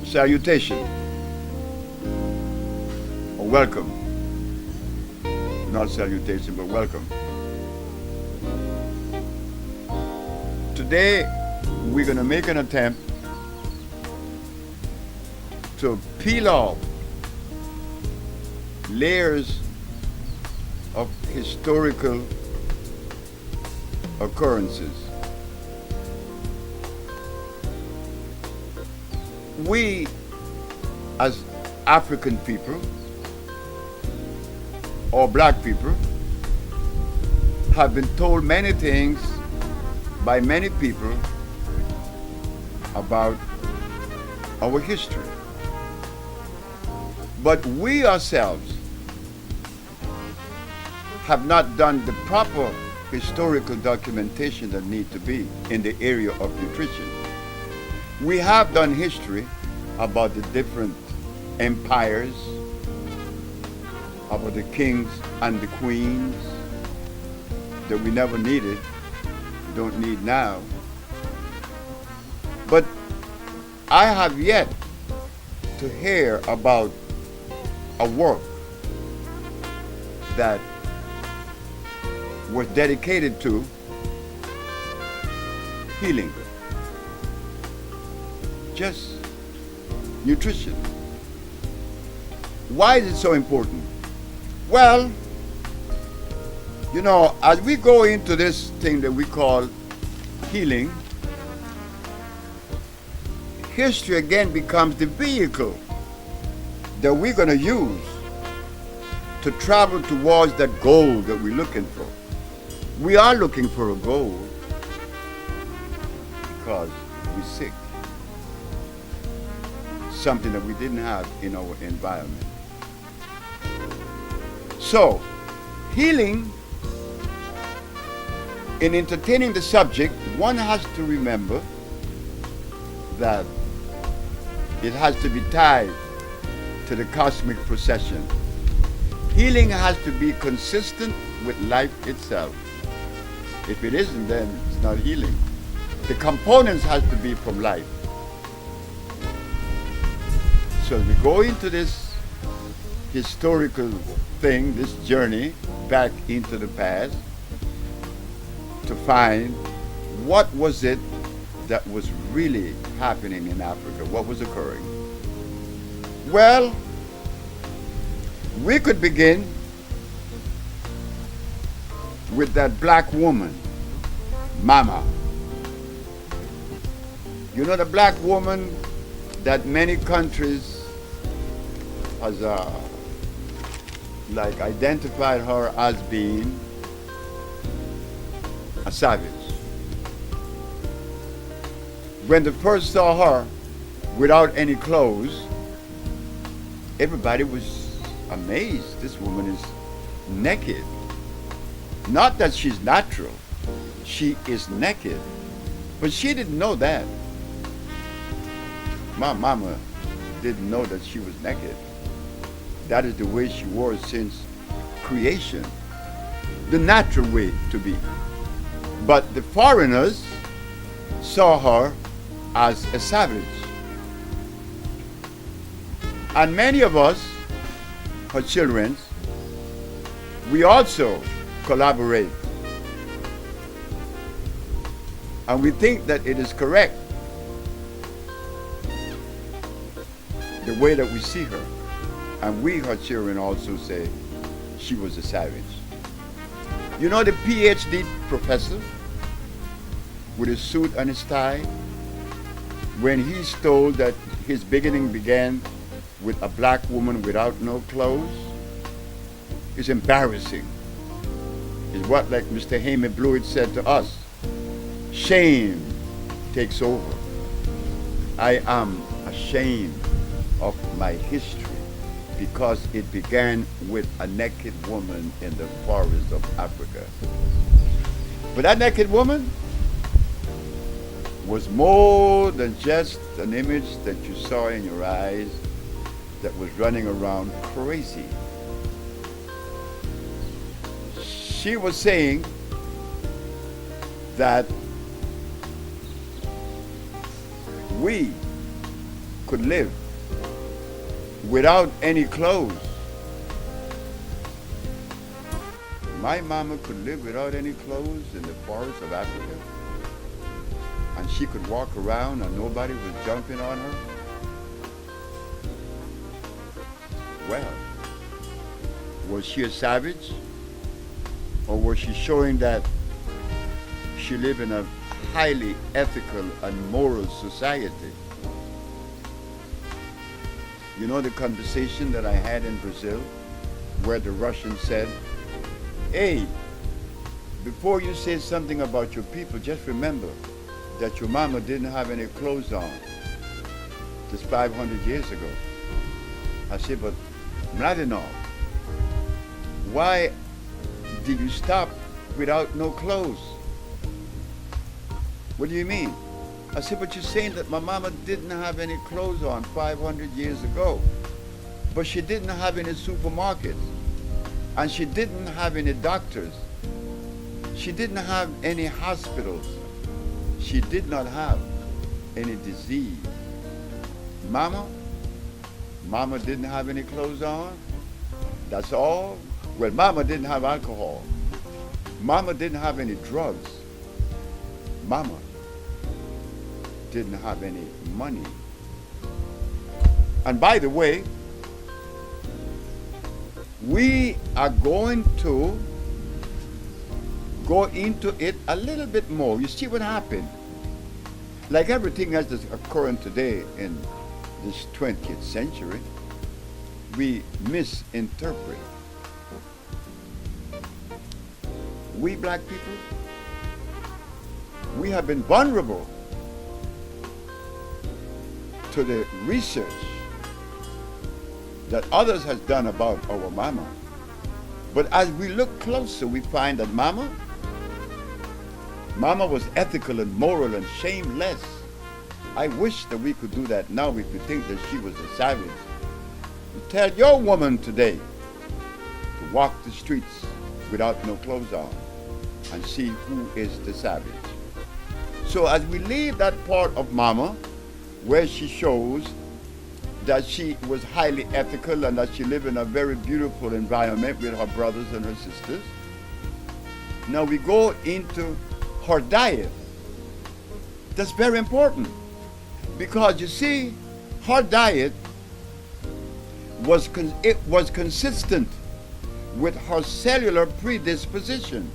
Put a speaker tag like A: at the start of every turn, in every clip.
A: Salutation or welcome. Not salutation, but welcome. Today, we're going to make an attempt to peel off layers of historical occurrences. We, as African people or black people, have been told many things by many people about our history. But we ourselves have not done the proper historical documentation that need to be in the area of nutrition. We have done history about the different empires, about the kings and the queens that we never needed, don't need now. But I have yet to hear about a work that was dedicated to healing, just nutrition. Why is it so important? Well, you know, as we go into this thing that we call healing, history again becomes the vehicle that we're going to use to travel towards that goal that we're looking for. We are looking for a goal because we're sick. Something that we didn't have in our environment. So, healing, in entertaining the subject, one has to remember that it has to be tied to the cosmic procession. Healing has to be consistent with life itself. If it isn't, then it's not healing. The components has to be from life. So as we go into this historical thing, this journey back into the past, to find what was it that was really happening in Africa, what was occurring. Well, we could begin with that black woman, Mama. You know, the black woman that many countries has like identified her as being a savage. When they first saw her without any clothes, everybody was amazed. This woman is naked. Not that she's natural, she is naked. But she didn't know that. My mama didn't know that she was naked. That is the way she was since creation, the natural way to be. But the foreigners saw her as a savage. And many of us, her children, we also collaborate. And we think that it is correct, the way that we see her. And we, her children, also say she was a savage. You know the PhD professor with his suit and his tie, when he's told that his beginning began with a black woman without no clothes, it's embarrassing. It's what, like Mr. Heyman Blewett said to us, shame takes over. I am ashamed of my history because it began with a naked woman in the forest of Africa. But that naked woman was more than just an image that you saw in your eyes that was running around crazy. She was saying that we could live without any clothes. My mama could live without any clothes in the forests of Africa, and she could walk around and nobody was jumping on her. Well, was she a savage? Or was she showing that she lived in a highly ethical and moral society? You know the conversation that I had in Brazil where the Russian said, hey, before you say something about your people, just remember that your mama didn't have any clothes on just 500 years ago. I said, but Mladenov, why did you stop without no clothes? What do you mean? I said, but you're saying that my mama didn't have any clothes on 500 years ago, but she didn't have any supermarkets, and she didn't have any doctors. She didn't have any hospitals. She did not have any disease. Mama didn't have any clothes on. That's all. Well, mama didn't have alcohol. Mama didn't have any drugs. Mama didn't have any money. And by the way, we are going to go into it a little bit more. You see what happened? Like everything else that's occurring today in this 20th century, we misinterpret. We black people, we have been vulnerable to the research that others has done about our mama. But as we look closer, we find that mama was ethical and moral and shameless. I wish that we could do that now if you think that she was a savage. You tell your woman today to walk the streets without no clothes on and see who is the savage. So as we leave that part of mama where she shows that she was highly ethical and that she lived in a very beautiful environment with her brothers and her sisters, now we go into her diet. That's very important because you see, her diet was consistent with her cellular predisposition.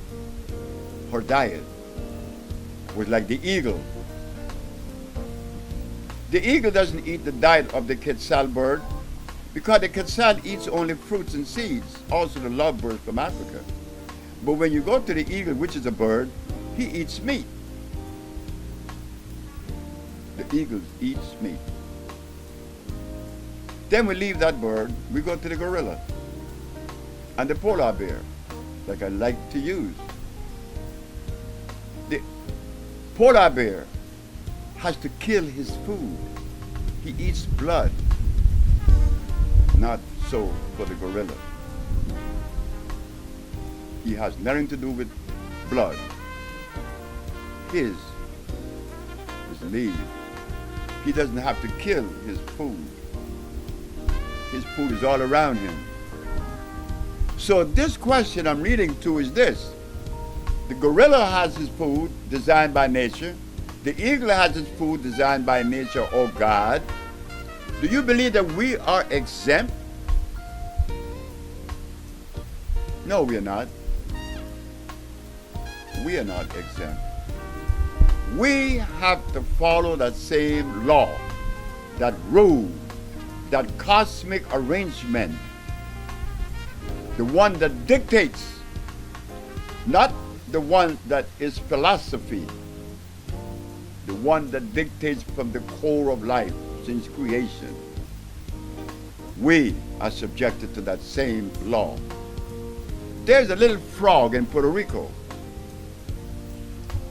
A: Her diet was like the eagle. The eagle doesn't eat the diet of the quetzal bird because the quetzal eats only fruits and seeds, also the lovebird from Africa. But when you go to the eagle, which is a bird, he eats meat. The eagle eats meat. Then we leave that bird, we go to the gorilla and the polar bear, like I like to use. The polar bear has to kill his food. He eats blood. Not so for the gorilla. He has nothing to do with blood. His is leave. He doesn't have to kill his food. His food is all around him. So this question I'm reading to is this. The gorilla has his food designed by nature. The eagle has its food designed by nature or God. Do you believe that we are exempt? No, we are not. We are not exempt. We have to follow that same law, that rule, that cosmic arrangement, the one that dictates, not the one that is philosophy, the one that dictates from the core of life since creation. We are subjected to that same law. There's a little frog in Puerto Rico.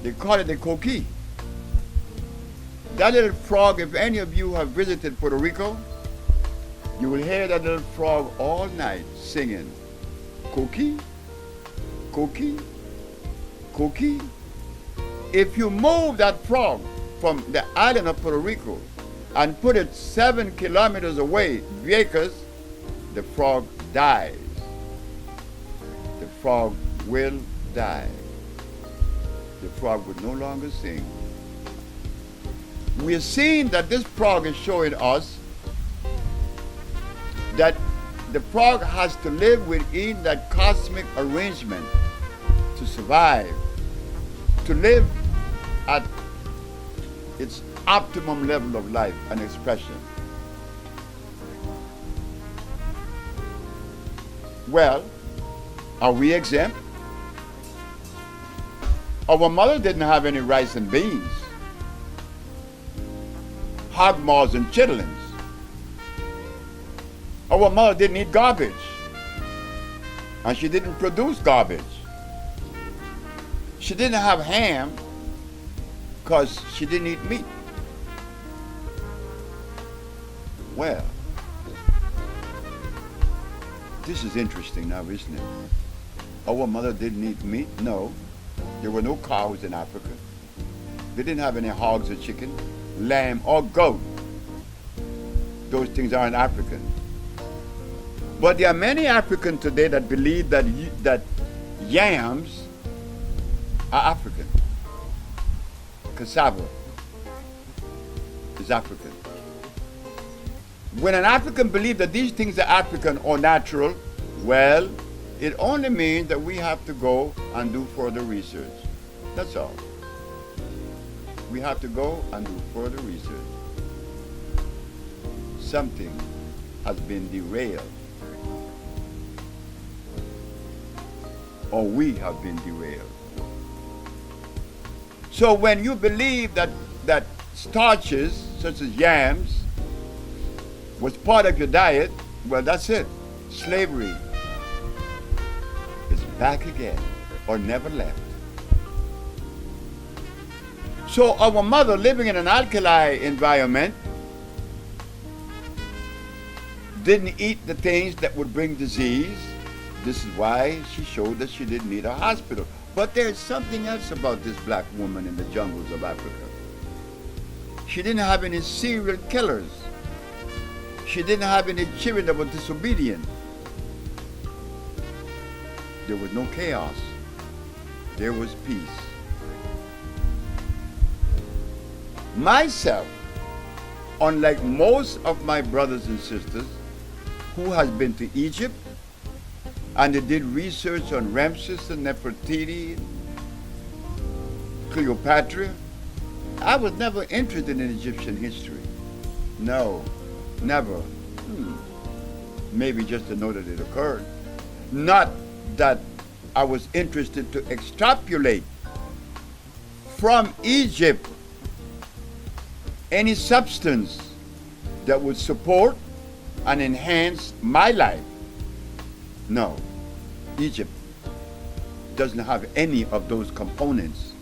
A: They call it the coqui. That little frog, if any of you have visited Puerto Rico, you will hear that little frog all night singing, coqui, coqui, coqui. If you move that frog from the island of Puerto Rico and put it 7 kilometers away, Vieques, the frog dies. The frog will die. The frog would no longer sing. We are seeing that this frog is showing us that the frog has to live within that cosmic arrangement to survive, to live at its optimum level of life and expression. Well, are we exempt? Our mother didn't have any rice and beans, hog maws and chitlins. Our mother didn't eat garbage, and she didn't produce garbage. She didn't have ham because she didn't eat meat. Well, this is interesting now, isn't it? Our mother didn't eat meat? No. There were no cows in Africa. They didn't have any hogs or chicken, lamb or goat. Those things aren't African. But there are many Africans today that believe that yams are African. Cassava is African. When an African believes that these things are African or natural, well, it only means that we have to go and do further research. That's all. We have to go and do further research. Something has been derailed. Or we have been derailed. So when you believe that starches, such as yams, was part of your diet, well, that's it. Slavery is back again, or never left. So our mother, living in an alkali environment, didn't eat the things that would bring disease. This is why she showed that she didn't need a hospital. But there's something else about this black woman in the jungles of Africa. She didn't have any serial killers. She didn't have any children that were disobedient. There was no chaos. There was peace. Myself, unlike most of my brothers and sisters who has been to Egypt, and they did research on Ramses and Nefertiti, Cleopatra, I was never interested in Egyptian history. No, never. Maybe just to know that it occurred. Not that I was interested to extrapolate from Egypt any substance that would support and enhance my life. No, Egypt doesn't have any of those components.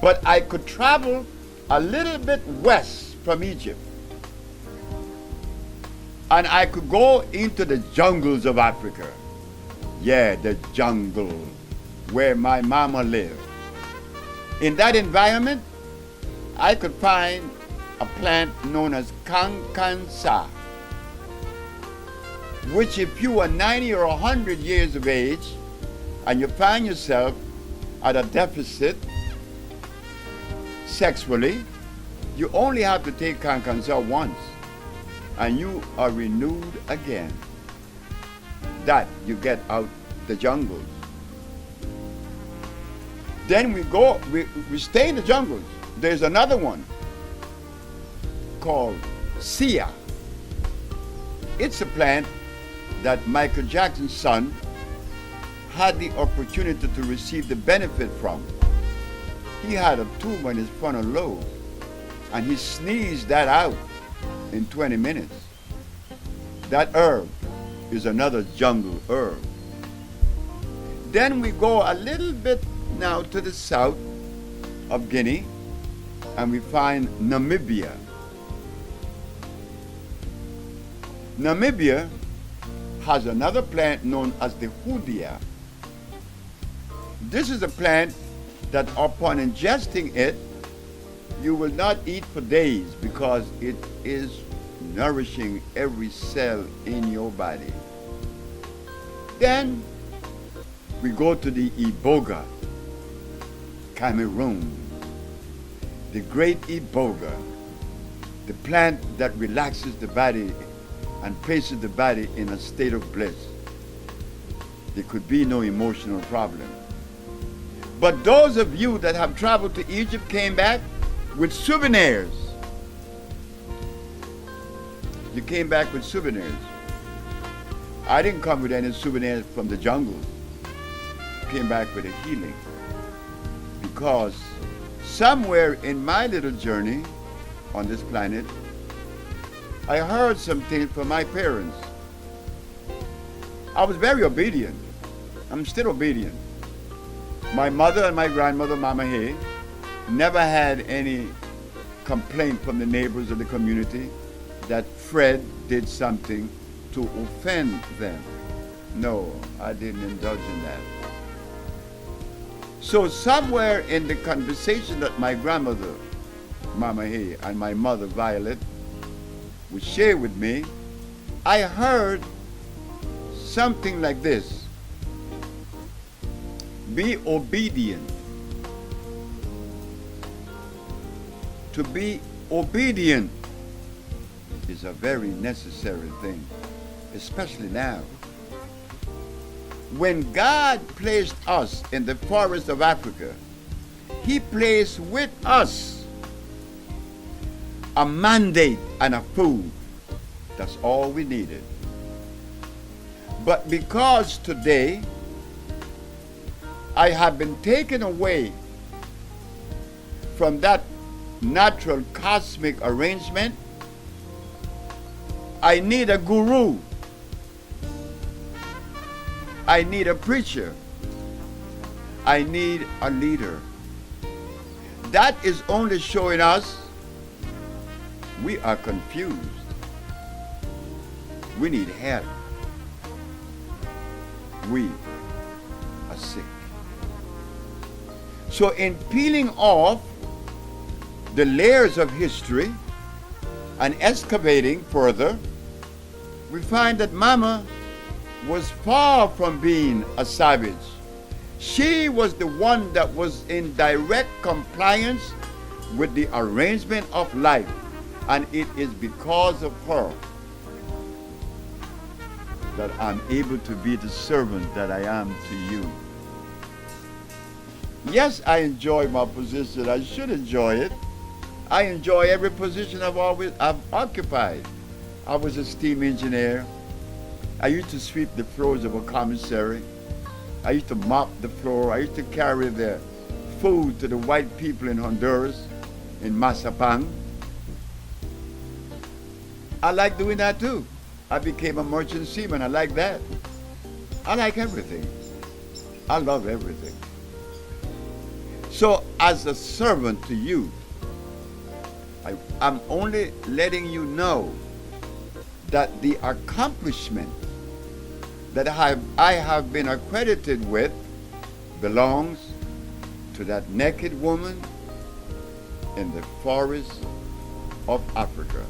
A: But I could travel a little bit west from Egypt, and I could go into the jungles of Africa. Yeah, the jungle where my mama lived. In that environment, I could find a plant known as kankansa, which if you are 90 or 100 years of age and you find yourself at a deficit sexually, you only have to take kankansa once and you are renewed again. That you get out the jungles. Then we stay in the jungles. There's another one called Sia. It's a plant that Michael Jackson's son had the opportunity to receive the benefit from. He had a tumor in his frontal lobe, and he sneezed that out in 20 minutes. That herb is another jungle herb. Then we go a little bit now to the south of Guinea, and we find Namibia. Namibia has another plant known as the hoodia. This is a plant that upon ingesting it, You will not eat for days because it is nourishing every cell in your body. Then we go to the Iboga, Cameroon. The great Iboga, the plant that relaxes the body and places the body in a state of bliss. There could be no emotional problem. But those of you that have traveled to Egypt came back with souvenirs. You came back with souvenirs. I didn't come with any souvenirs from the jungle. Came back with a healing. Because somewhere in my little journey on this planet, I heard some things from my parents. I was very obedient. I'm still obedient. My mother and my grandmother, Mama Hay, never had any complaint from the neighbors of the community that Fred did something to offend them. No, I didn't indulge in that. So somewhere in the conversation that my grandmother, Mama Hay, and my mother, Violet, would share with me, I heard something like this: be obedient. To be obedient is a very necessary thing, especially now. When God placed us in the forest of Africa, He placed with us a mandate and a food. That's all we needed. But because today I have been taken away from that natural cosmic arrangement, I need a guru. I need a preacher. I need a leader. That is only showing us we are confused. We need help. We are sick. So in peeling off the layers of history and excavating further, we find that Mama was far from being a savage. She was the one that was in direct compliance with the arrangement of life, and it is because of her that I'm able to be the servant that I am to you. Yes, I enjoy my position. I should enjoy it. I enjoy every position I've occupied. I was a steam engineer. I used to sweep the floors of a commissary. I used to mop the floor. I used to carry the food to the white people in Honduras, in Mazapán. I like doing that too. I became a merchant seaman. I like that. I like everything. I love everything. So as a servant to you, I'm only letting you know that the accomplishment that I have been accredited with belongs to that naked woman in the forest of Africa.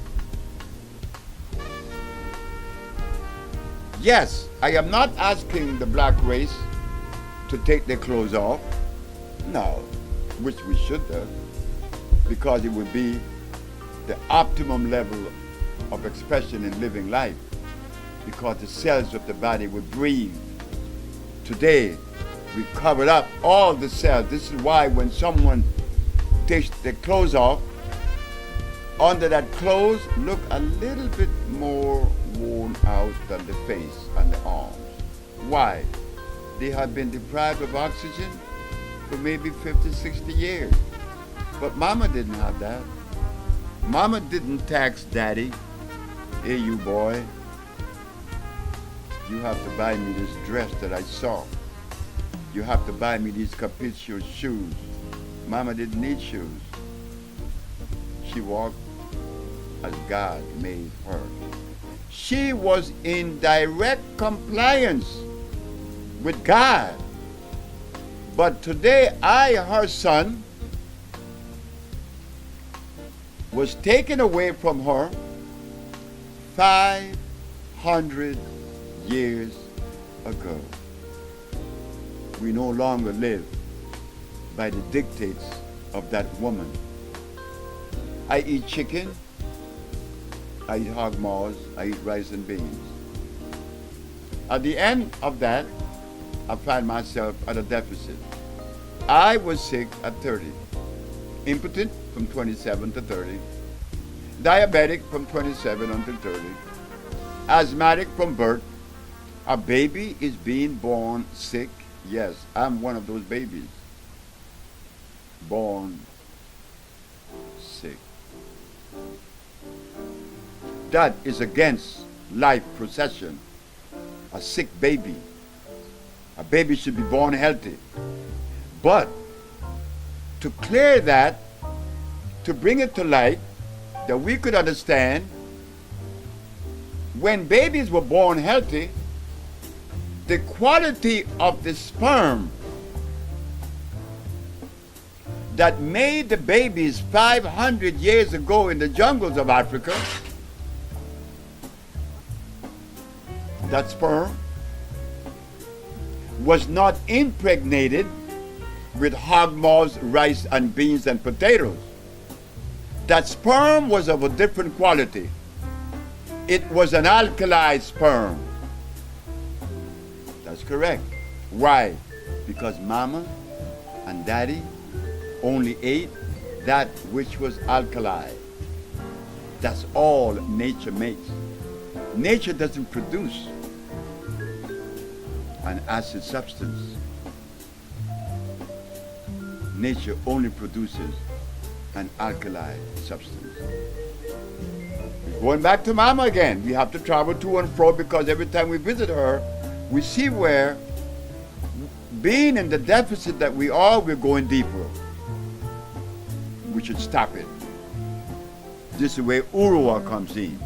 A: Yes, I am not asking the black race to take their clothes off. No, which we should do, because it would be the optimum level of expression in living life, because the cells of the body would breathe. Today, we covered up all the cells. This is why when someone takes their clothes off, under that clothes look a little bit more worn out than the face and the arms. Why? They have been deprived of oxygen for maybe 50, 60 years. But Mama didn't have that. Mama didn't tax Daddy. Hey, you boy, you have to buy me this dress that I saw. You have to buy me these capricious shoes. Mama didn't need shoes. She walked as God made her. She was in direct compliance with God. But today, I, her son, was taken away from her 500 years ago. We no longer live by the dictates of that woman. I eat chicken, I eat hog maws, I eat rice and beans. At the end of that, I find myself at a deficit. I was sick at 30, impotent from 27 to 30, diabetic from 27 until 30, asthmatic from birth. A baby is being born sick. Yes, I'm one of those babies. Born sick. That is against life procession. A sick baby. A baby should be born healthy. But to clear that, to bring it to light, that we could understand, when babies were born healthy, the quality of the sperm that made the babies 500 years ago in the jungles of Africa, that sperm was not impregnated with hog maws, rice and beans and potatoes. That sperm was of a different quality. It was an alkali sperm. That's correct. Why? Because mama and daddy only ate that which was alkali. That's all nature makes. Nature doesn't produce an acid substance. Nature only produces an alkali substance. Going back to mama again, we have to travel to and fro because every time we visit her, we see where, being in the deficit that we are, we're going deeper. We should stop it. This is where Urua comes in.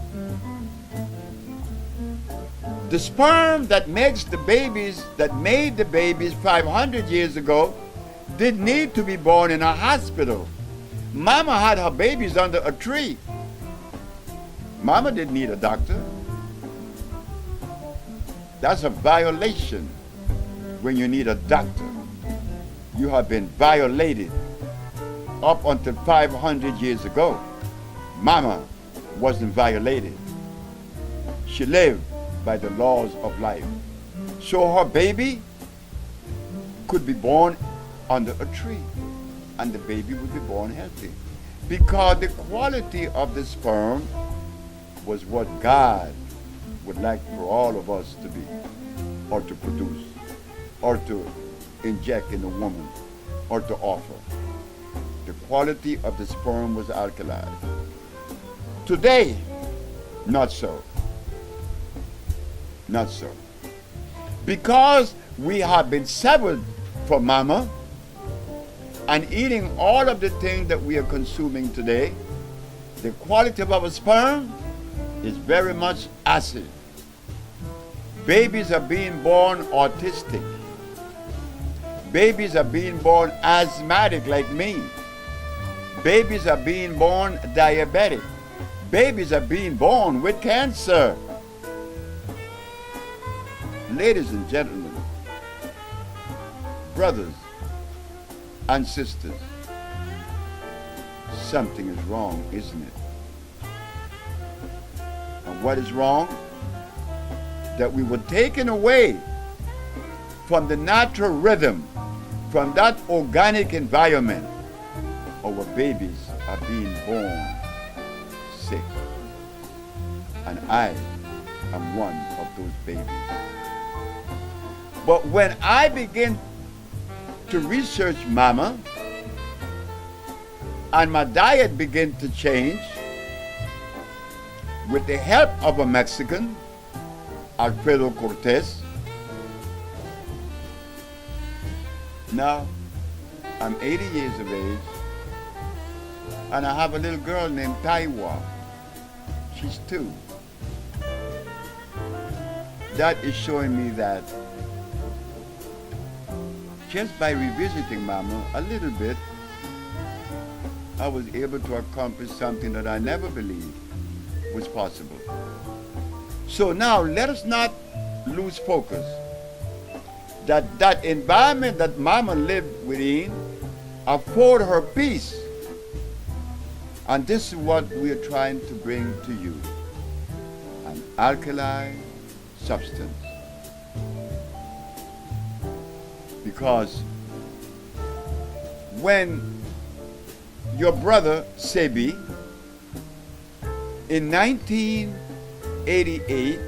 A: The sperm that makes the babies, that made the babies 500 years ago, didn't need to be born in a hospital. Mama had her babies under a tree. Mama didn't need a doctor. That's a violation when you need a doctor. You have been violated. Up until 500 years ago, Mama wasn't violated. She lived by the laws of life. So her baby could be born under a tree and the baby would be born healthy because the quality of the sperm was what God would like for all of us to be, or to produce, or to inject in a woman, or to offer. The quality of the sperm was alkali. Today, not so. Not so. Because we have been severed from mama and eating all of the things that we are consuming today, the quality of our sperm is very much acid. Babies are being born autistic. Babies are being born asthmatic like me. Babies are being born diabetic. Babies are being born with cancer. Ladies and gentlemen, brothers and sisters, something is wrong, isn't it? And what is wrong? That we were taken away from the natural rhythm, from that organic environment. Our babies are being born sick. And I am one of those babies. But when I begin to research mama and my diet began to change with the help of a Mexican, Alfredo Cortez. Now, I'm 80 years of age and I have a little girl named Taiwa. She's 2. That is showing me that just by revisiting mama a little bit, I was able to accomplish something that I never believed was possible. So now let us not lose focus that environment that Mama lived within afford her peace. And this is what we are trying to bring to you. An alkali substance. Because when your brother Sebi in 1988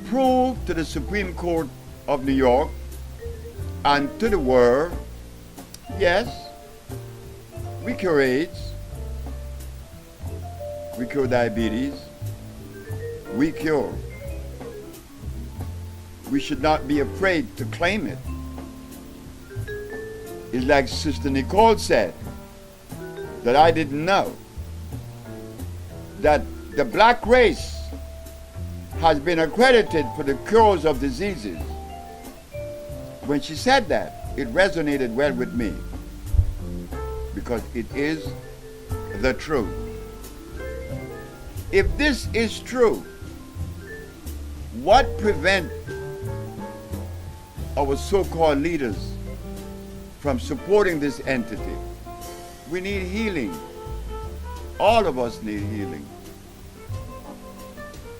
A: proved to the Supreme Court of New York and to the world, yes, we cure AIDS, we cure diabetes, we cure. We should not be afraid to claim it. It's like Sister Nicole said, that I didn't know, that the black race has been accredited for the cures of diseases. When she said that, it resonated well with me because it is the truth. If this is true, what prevents our so-called leaders from supporting this entity? We need healing. All of us need healing.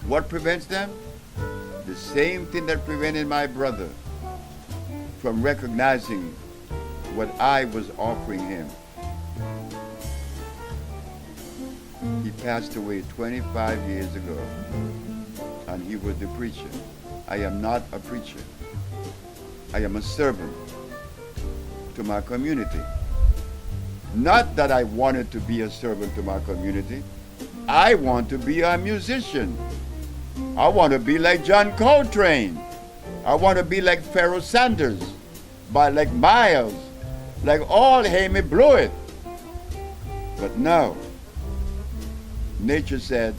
A: What prevents them? The same thing that prevented my brother from recognizing what I was offering him. He passed away 25 years ago, and he was the preacher. I am not a preacher. I am a servant to my community. Not that I wanted to be a servant to my community. I want to be a musician. I want to be like John Coltrane. I want to be like Pharoah Sanders, like Miles, like all Amy Blewett. But no. Nature said,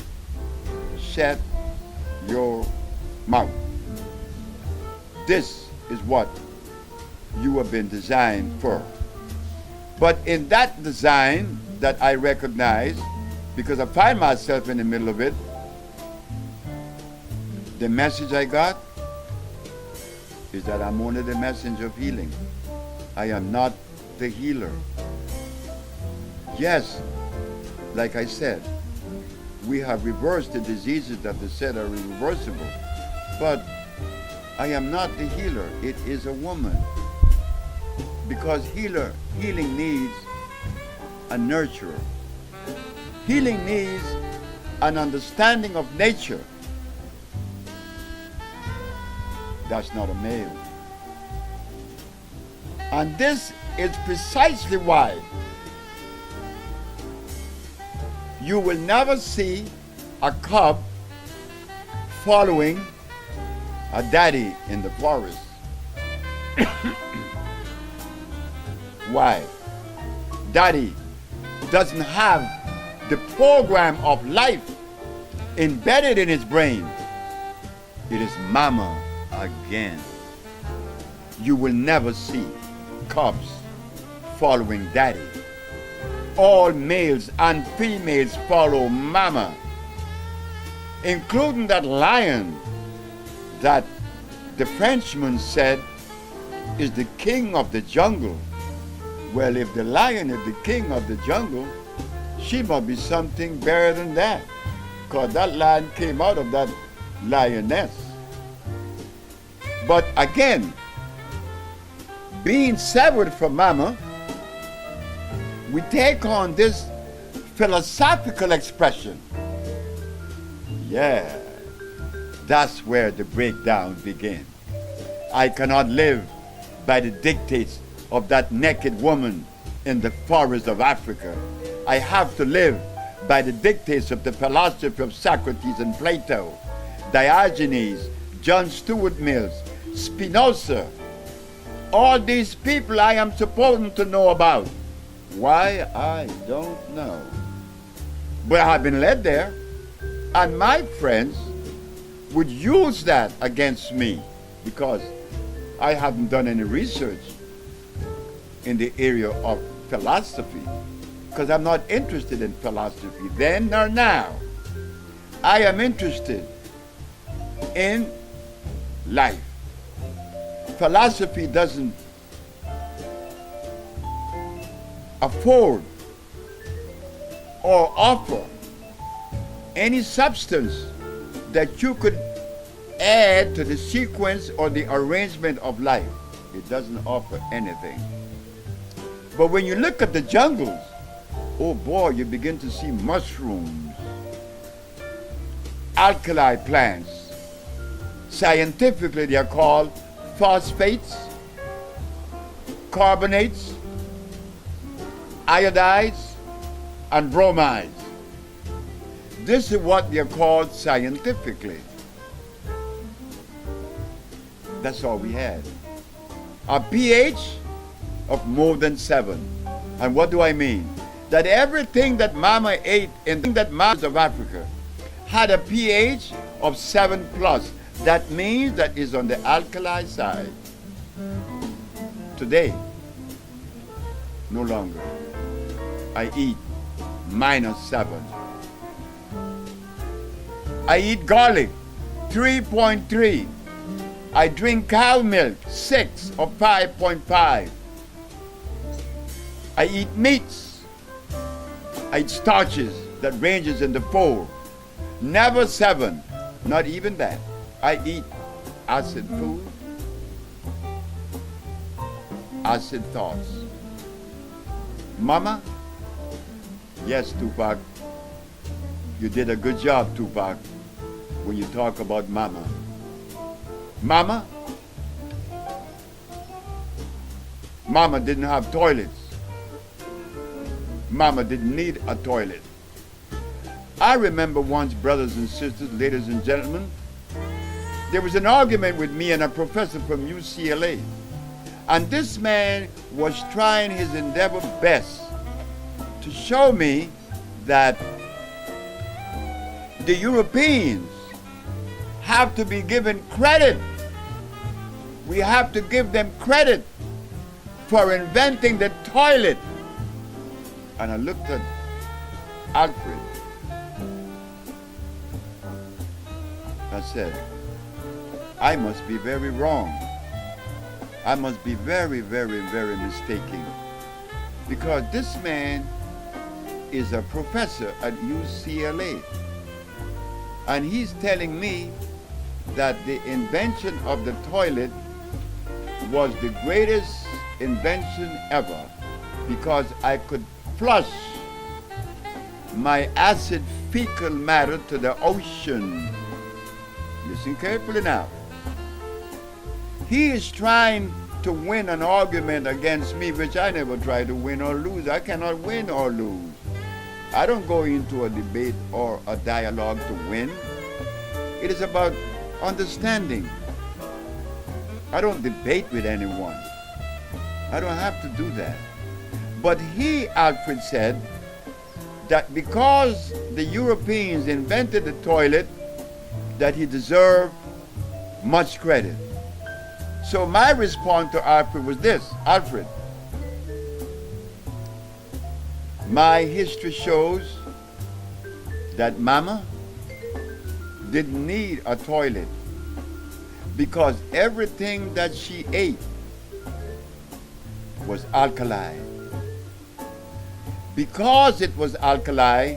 A: shut your mouth. This is what you have been designed for. But in that design that I recognize, because I find myself in the middle of it, the message I got is that I'm only the messenger of healing. I am not the healer. Yes, like I said, we have reversed the diseases that they said are irreversible. But I am not the healer. It is a woman. Because healing needs a nurturer. Healing needs an understanding of nature. That's not a male. And this is precisely why you will never see a cub following a daddy in the forest. Why? Daddy doesn't have the program of life embedded in his brain. It is mama again. You will never see cubs following daddy. All males and females follow mama, including that lion that the Frenchman said is the king of the jungle. Well, if the lion is the king of the jungle, she must be something better than that, because that lion came out of that lioness. But again, being severed from mama, we take on this philosophical expression. Yeah, that's where the breakdown begins. I cannot live by the dictates of that naked woman in the forest of Africa. I have to live by the dictates of the philosophy of Socrates and Plato, Diogenes, John Stuart Mills, Spinoza. All these people I am supposed to know about. Why? I don't know. But I have been led there. And my friends would use that against me because I haven't done any research in the area of philosophy, because I'm not interested in philosophy then nor now. I am interested in life. Philosophy doesn't afford or offer any substance that you could add to the sequence or the arrangement of life. It doesn't offer anything. But when you look at the jungles, oh boy, you begin to see mushrooms, alkali plants. Scientifically, they are called phosphates, carbonates, iodides, and bromides. This is what they are called scientifically. That's all we had. A pH of more than 7. And what do I mean? That everything that Mama ate in the mountains of Africa had a pH of 7 plus. That means that is on the alkali side. Today, no longer. I eat -7. I eat garlic, 3.3. I drink cow milk, 6 or 5.5. I eat meats. I eat starches that ranges in the 4. Never 7, not even that. I eat acid food, acid thoughts. Mama, yes, Tupac, you did a good job, Tupac, when you talk about Mama. Mama didn't have toilets. Mama didn't need a toilet. I remember once, brothers and sisters, ladies and gentlemen, there was an argument with me and a professor from UCLA. And this man was trying his endeavor best to show me that the Europeans have to be given credit. We have to give them credit for inventing the toilet. And I looked at Alfred. I said, I must be very wrong. I must be very, very, very mistaken. Because this man is a professor at UCLA. And he's telling me that the invention of the toilet was the greatest invention ever, because I could flush my acid fecal matter to the ocean. Listen carefully now. He is trying to win an argument against me, which I never try to win or lose. I cannot win or lose. I don't go into a debate or a dialogue to win. It is about understanding. I don't debate with anyone. I don't have to do that. But he, Alfred, said that because the Europeans invented the toilet, that he deserved much credit. So my response to Alfred was this: Alfred, my history shows that Mama didn't need a toilet, because everything that she ate was alkali. Because it was alkali,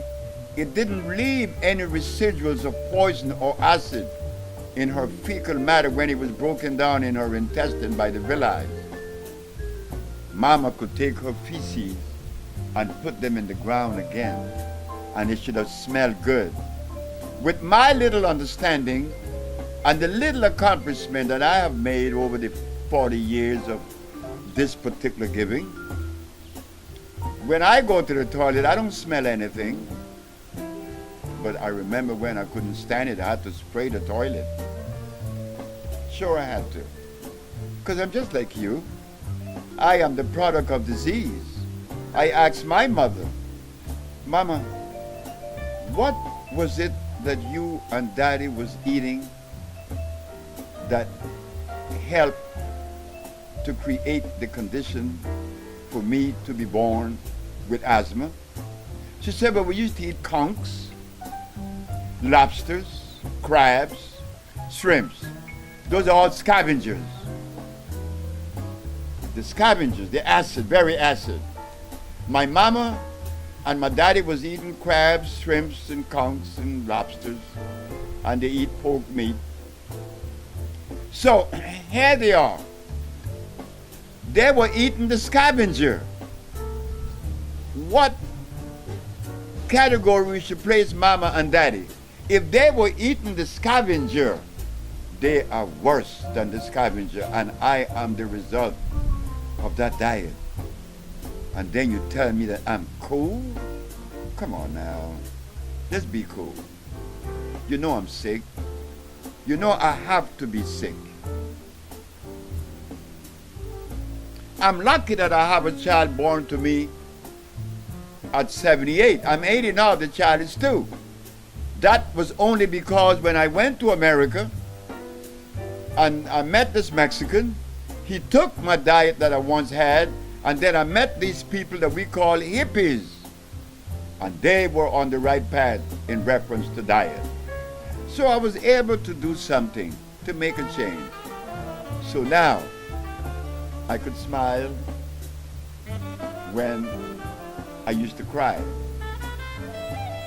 A: it didn't leave any residuals of poison or acid in her fecal matter when it was broken down in her intestine by the villi. Mama could take her feces and put them in the ground again, and it should have smelled good. With my little understanding and the little accomplishment that I have made over the 40 years of this particular giving, when I go to the toilet, I don't smell anything. But I remember when I couldn't stand it, I had to spray the toilet. Sure, I had to. Because I'm just like you. I am the product of disease. I asked my mother, Mama, what was it that you and Daddy was eating that helped to create the condition for me to be born with asthma. She said, but we used to eat conchs, lobsters, crabs, shrimps. Those are all scavengers. The scavengers, the acid, very acid. My mama and my daddy was eating crabs, shrimps, and conchs and lobsters, and they eat pork meat. So here they are. They were eating the scavenger. What category we should place mama and daddy? If they were eating the scavenger, they are worse than the scavenger, and I am the result of that diet. And then you tell me that I'm cool? Come on now. Let's be cool. You know I'm sick. You know I have to be sick. I'm lucky that I have a child born to me at 78. I'm 80 now, the child is 2. That was only because when I went to America and I met this Mexican, he took my diet that I once had, and then I met these people that we call hippies. And they were on the right path in reference to diet. So I was able to do something to make a change. So now, I could smile when I used to cry.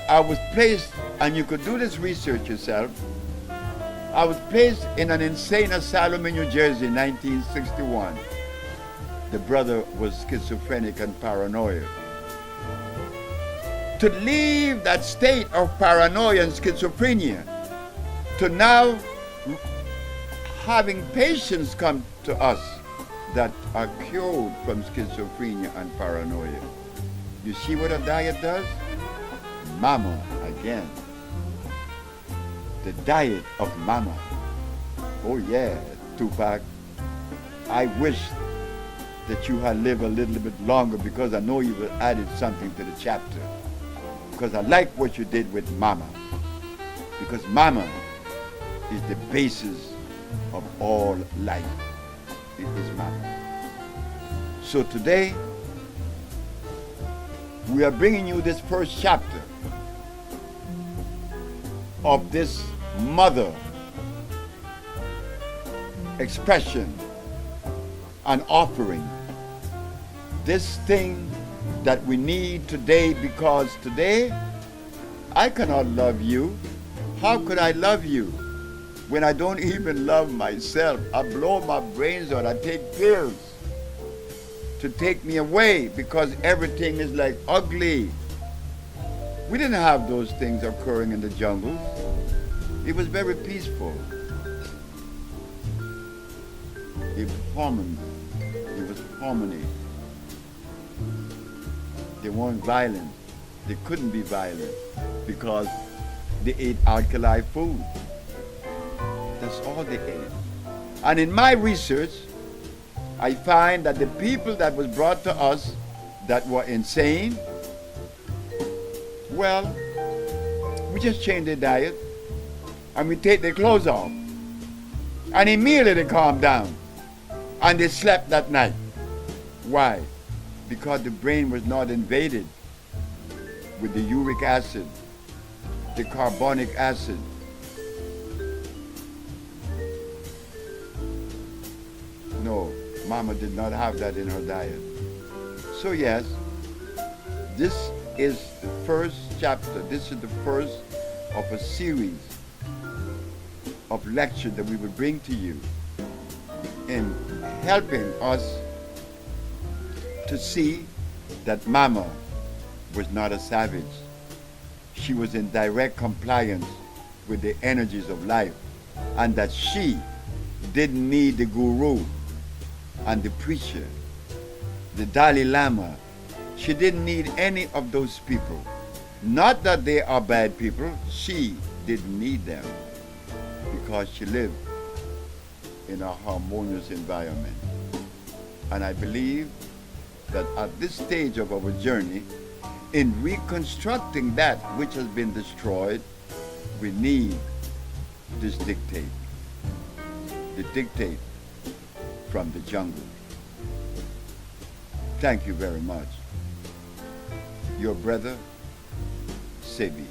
A: I was placed, and you could do this research yourself, I was placed in an insane asylum in New Jersey in 1961. The brother was schizophrenic and paranoid. To leave that state of paranoia and schizophrenia to now having patients come to us that are cured from schizophrenia and paranoia. You see what a diet does? Mama again. The diet of mama. Oh yeah, Tupac. I wish that you had lived a little bit longer, because I know you would have added something to the chapter. Because I like what you did with mama. Because mama is the basis of all life. It is mama. So today, we are bringing you this first chapter of this mother expression and offering. This thing that we need today, because today I cannot love you. How could I love you when I don't even love myself? I blow my brains out. I take pills to take me away because everything is like ugly. We didn't have those things occurring in the jungles. It was very peaceful. It was harmony. It was harmony. They weren't violent. They couldn't be violent because they ate alkali food. That's all they ate. And in my research, I find that the people that was brought to us that were insane, well, we just change their diet and we take their clothes off. And immediately they calm down. And they slept that night. Why? Because the brain was not invaded with the uric acid, the carbonic acid. No, mama did not have that in her diet. So yes, this is the first chapter. This is the first of a series of lectures that we will bring to you in helping us to see that mama was not a savage. She was in direct compliance with the energies of life, and that she didn't need the guru and the preacher, the Dalai Lama. She didn't need any of those people. Not that they are bad people, she didn't need them because she lived in a harmonious environment. And I believe that at this stage of our journey, in reconstructing that which has been destroyed, we need this dictate. The dictate from the jungle. Thank you very much. Your brother, Sebi.